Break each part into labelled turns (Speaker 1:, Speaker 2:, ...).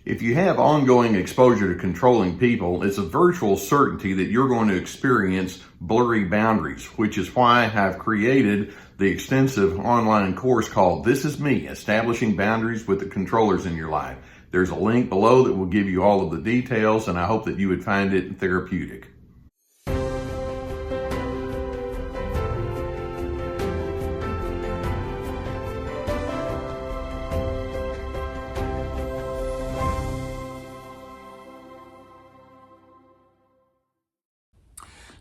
Speaker 1: If you have ongoing exposure to controlling people, it's a virtual certainty that you're going to experience blurry boundaries, which is why I've created the extensive online course called This Is Me, Establishing Boundaries with the Controllers in Your Life. There's a link below that will give you all of the details, and I hope that you would find it therapeutic.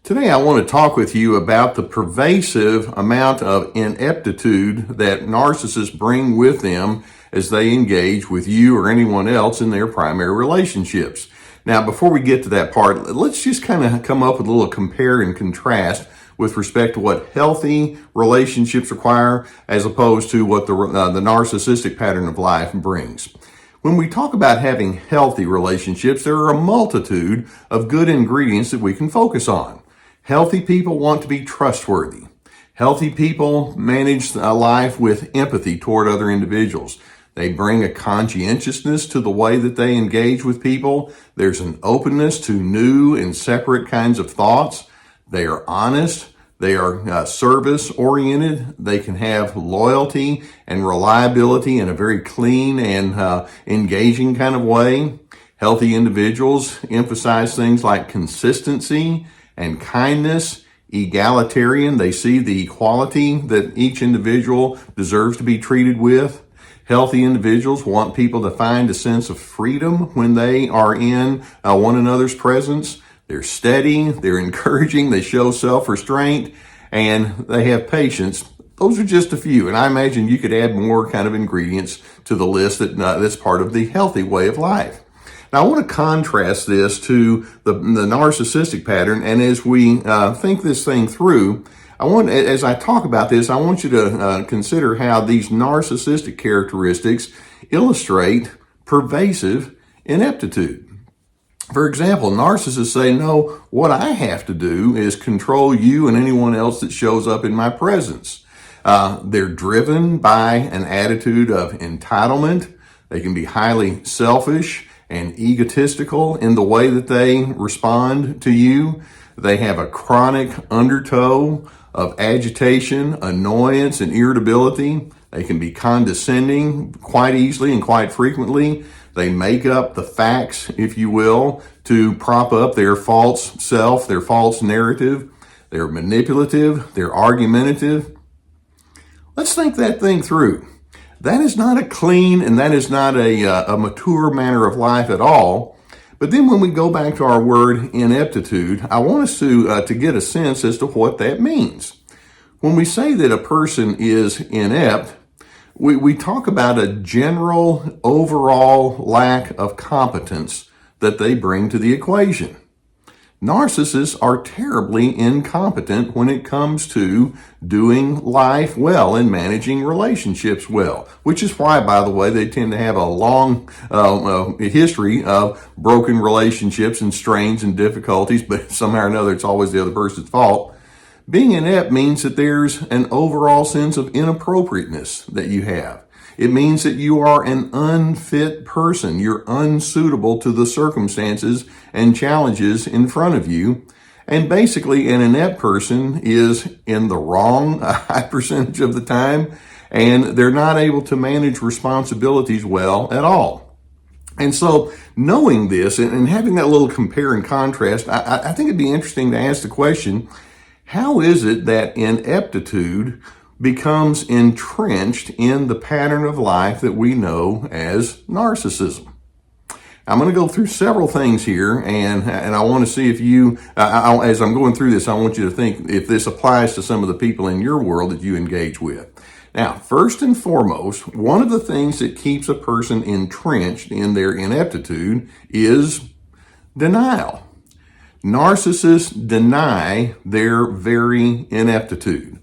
Speaker 1: Today I want to talk with you about the pervasive amount of ineptitude that narcissists bring with them as they engage with you or anyone else in their primary relationships. Now, before we get to that part, let's just kind of come up with a little compare and contrast with respect to what healthy relationships require as opposed to what the narcissistic pattern of life brings. When we talk about having healthy relationships, there are a multitude of good ingredients that we can focus on. Healthy people want to be trustworthy. Healthy people manage a life with empathy toward other individuals. They bring a conscientiousness to the way that they engage with people. There's an openness to new and separate kinds of thoughts. They are honest. They are service-oriented. They can have loyalty and reliability in a very clean and engaging kind of way. Healthy individuals emphasize things like consistency and kindness, egalitarian. They see the equality that each individual deserves to be treated with. Healthy individuals want people to find a sense of freedom when they are in one another's presence. They're steady, they're encouraging, they show self-restraint, and they have patience. Those are just a few, and I imagine you could add more kind of ingredients to the list that's part of the healthy way of life. Now, I want to contrast this to the narcissistic pattern, and as we think this thing through, as I talk about this, I want you to consider how these narcissistic characteristics illustrate pervasive ineptitude. For example, narcissists say, no, what I have to do is control you and anyone else that shows up in my presence. They're driven by an attitude of entitlement. They can be highly selfish and egotistical in the way that they respond to you. They have a chronic undertow of agitation, annoyance, and irritability. They can be condescending quite easily and quite frequently. They make up the facts, if you will, to prop up their false self, their false narrative. They're manipulative. They're argumentative. Let's think that thing through. That is not a clean and that is not a mature manner of life at all. But then when we go back to our word ineptitude, I want us to get a sense as to what that means. When we say that a person is inept, we talk about a general overall lack of competence that they bring to the equation. Narcissists are terribly incompetent when it comes to doing life well and managing relationships well, which is why, by the way, they tend to have a long history of broken relationships and strains and difficulties, but somehow or another it's always the other person's fault. Being inept means that there's an overall sense of inappropriateness that you have. It means that you are an unfit person. You're unsuitable to the circumstances and challenges in front of you. And basically, an inept person is in the wrong a high percentage of the time, and they're not able to manage responsibilities well at all. And so knowing this and having that little compare and contrast, I think it'd be interesting to ask the question, how is it that ineptitude becomes entrenched in the pattern of life that we know as narcissism? I'm going to go through several things here, and I want to see if you, as I'm going through this, I want you to think if this applies to some of the people in your world that you engage with. Now, first and foremost, one of the things that keeps a person entrenched in their ineptitude is denial. Narcissists deny their very ineptitude.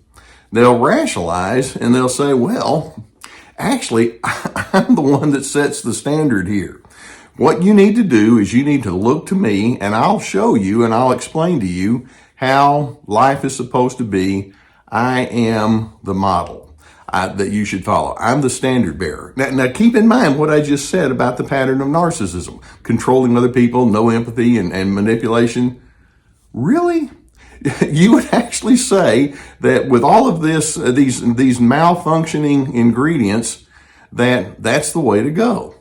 Speaker 1: They'll rationalize and they'll say, well, actually, I'm the one that sets the standard here. What you need to do is you need to look to me and I'll show you and I'll explain to you how life is supposed to be. I am the model. that you should follow. I'm the standard bearer. Now, keep in mind what I just said about the pattern of narcissism, controlling other people, no empathy and manipulation. Really? You would actually say that with all of this, these malfunctioning ingredients, that's the way to go.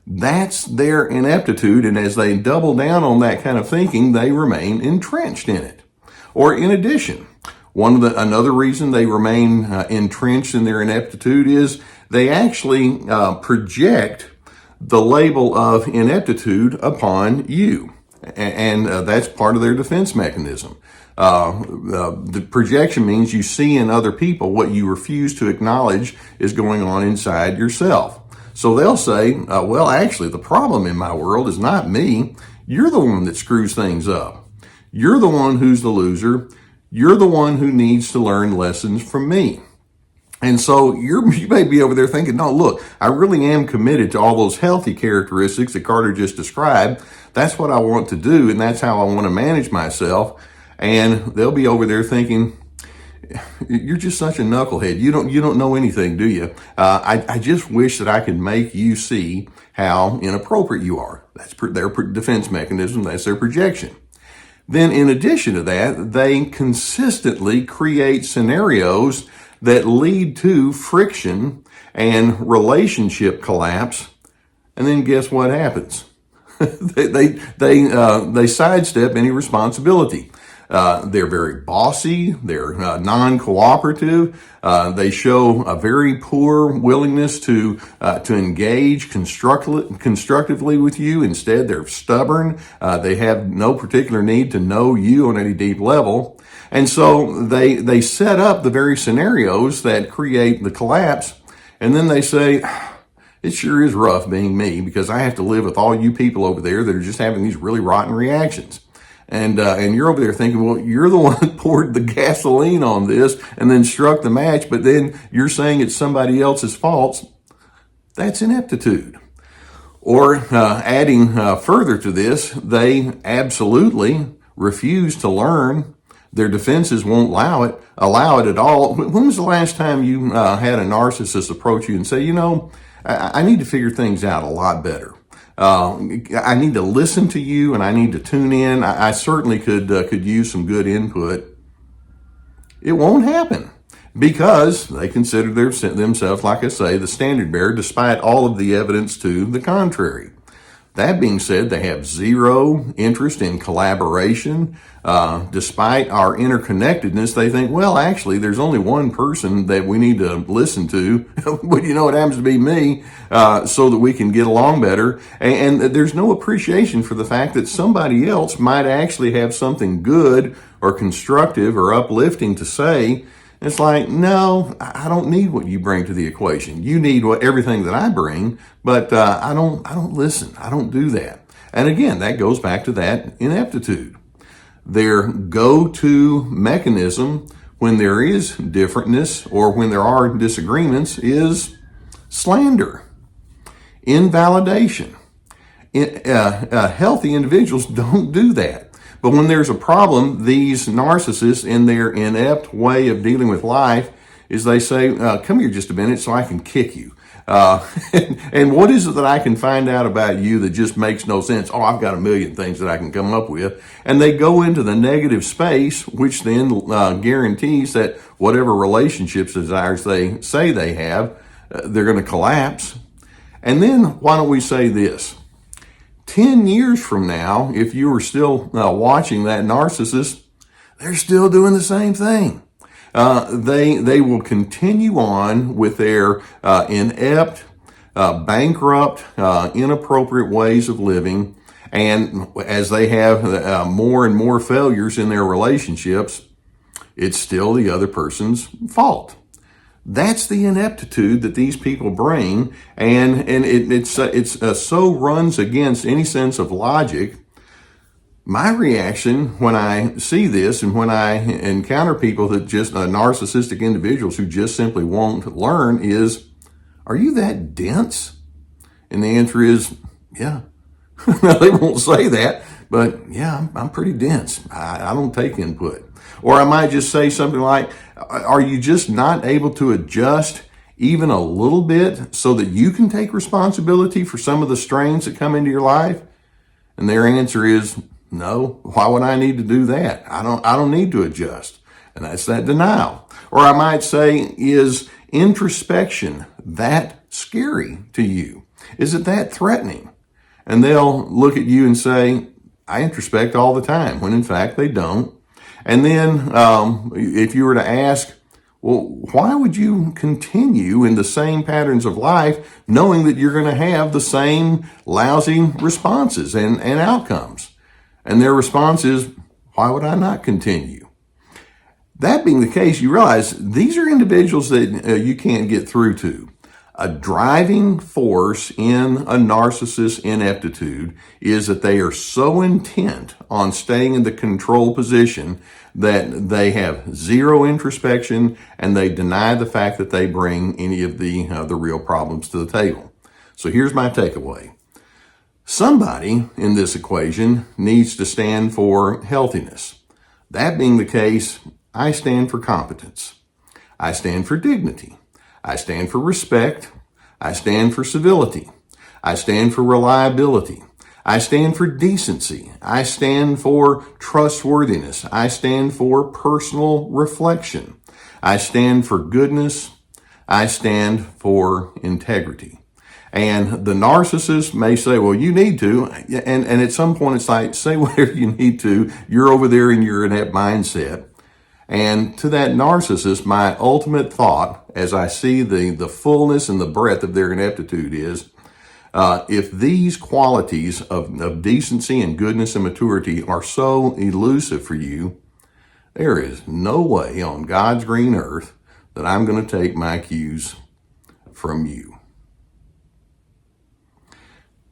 Speaker 1: That's their ineptitude, and as they double down on that kind of thinking, they remain entrenched in it. Or in addition, another reason they remain entrenched in their ineptitude is they actually project the label of ineptitude upon you, and that's part of their defense mechanism. The projection means you see in other people what you refuse to acknowledge is going on inside yourself. So they'll say, well, actually, the problem in my world is not me. You're the one that screws things up. You're the one who's the loser. You're the one who needs to learn lessons from me. And so you may be over there thinking, no, look, I really am committed to all those healthy characteristics that Carter just described. That's what I want to do, and that's how I want to manage myself. And they'll be over there thinking, you're just such a knucklehead. You don't know anything, do you? I just wish that I could make you see how inappropriate you are. That's their defense mechanism. That's their projection. Then in addition to that, they consistently create scenarios that lead to friction and relationship collapse. And then guess what happens? they sidestep any responsibility. They're very bossy. They're non-cooperative. They show a very poor willingness to engage constructively with you. Instead, they're stubborn. They have no particular need to know you on any deep level. And so they set up the very scenarios that create the collapse. And then they say, it sure is rough being me because I have to live with all you people over there that are just having these really rotten reactions. And you're over there thinking, well, you're the one that poured the gasoline on this and then struck the match, but then you're saying it's somebody else's fault. That's ineptitude. Or adding further to this, they absolutely refuse to learn. Their defenses won't allow it at all. When was the last time you had a narcissist approach you and say, I need to figure things out a lot better? I need to listen to you and I need to tune in. I certainly could use some good input. It won't happen because they consider themselves, like I say, the standard bearer, despite all of the evidence to the contrary. That being said, they have zero interest in collaboration. Despite our interconnectedness, they think, well, actually, there's only one person that we need to listen to. But it happens to be me, so that we can get along better. And there's no appreciation for the fact that somebody else might actually have something good or constructive or uplifting to say. It's like, no, I don't need what you bring to the equation. You need everything that I bring, but I don't listen. I don't do that. And again, that goes back to that ineptitude. Their go-to mechanism when there is differentness or when there are disagreements is slander, invalidation. Healthy individuals don't do that. But when there's a problem, these narcissists, in their inept way of dealing with life, is they say, come here just a minute so I can kick you. And what is it that I can find out about you that just makes no sense? Oh, I've got a million things that I can come up with. And they go into the negative space, which then guarantees that whatever relationships desires they say they have, they're going to collapse. And then why don't we say this? 10 years from now, if you were still watching that narcissist, they're still doing the same thing. They will continue on with their inept, bankrupt, inappropriate ways of living. And as they have more and more failures in their relationships, it's still the other person's fault. That's the ineptitude that these people bring, and it's so runs against any sense of logic. My reaction when I see this and when I encounter people that just narcissistic individuals who just simply won't learn is, are you that dense? And the answer is, yeah. Now, they won't say that, but yeah, I'm pretty dense. I don't take input. Or I might just say something like, are you just not able to adjust even a little bit, so that you can take responsibility for some of the strains that come into your life? And their answer is, no. Why would I need to do that? I don't need to adjust. And that's that denial. Or I might say, is introspection that scary to you? Is it that threatening? And they'll look at you and say, I introspect all the time, when in fact they don't. And then if you were to ask, well, why would you continue in the same patterns of life knowing that you're going to have the same lousy responses and outcomes? And their response is, why would I not continue? That being the case, you realize these are individuals that you can't get through to. A driving force in a narcissist's ineptitude is that they are so intent on staying in the control position that they have zero introspection and they deny the fact that they bring any of the real problems to the table. So here's my takeaway. Somebody in this equation needs to stand for healthiness. That being the case, I stand for competence. I stand for dignity. I stand for respect. I stand for civility. I stand for reliability. I stand for decency. I stand for trustworthiness. I stand for personal reflection. I stand for goodness. I stand for integrity. And the narcissist may say, well, you need to. And at some point, it's like, say whatever you need to. You're over there in your inept mindset. And to that narcissist, my ultimate thought, as I see the fullness and the breadth of their ineptitude is, if these qualities of decency and goodness and maturity are so elusive for you, there is no way on God's green earth that I'm going to take my cues from you.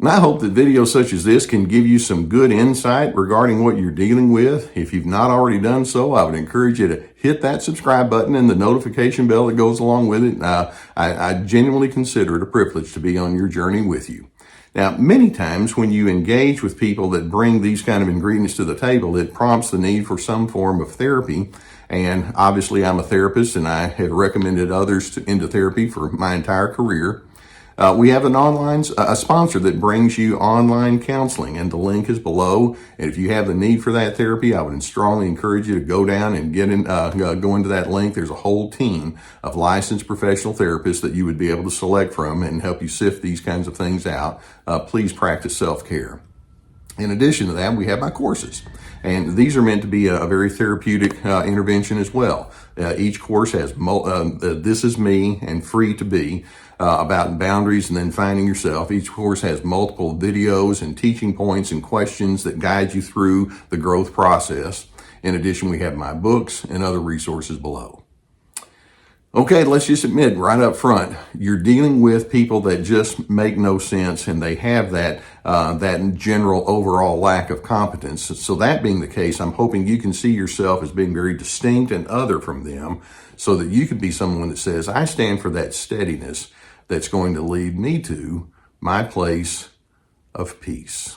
Speaker 1: And I hope that videos such as this can give you some good insight regarding what you're dealing with. If you've not already done so, I would encourage you to hit that subscribe button and the notification bell that goes along with it. I genuinely consider it a privilege to be on your journey with you. Now, many times when you engage with people that bring these kind of ingredients to the table, it prompts the need for some form of therapy. And obviously, I'm a therapist, and I have recommended others into therapy for my entire career. We have a sponsor that brings you online counseling, and the link is below. And if you have the need for that therapy, I would strongly encourage you to go down and go into that link. There's a whole team of licensed professional therapists that you would be able to select from and help you sift these kinds of things out. Please practice self-care. In addition to that, we have my courses. And these are meant to be a very therapeutic intervention as well. Each course has This Is Me and Free to Be about boundaries and then finding yourself. Each course has multiple videos and teaching points and questions that guide you through the growth process. In addition, we have my books and other resources below. Okay, let's just admit right up front, you're dealing with people that just make no sense, and they have that general overall lack of competence. So that being the case, I'm hoping you can see yourself as being very distinct and other from them, so that you can be someone that says, I stand for that steadiness that's going to lead me to my place of peace.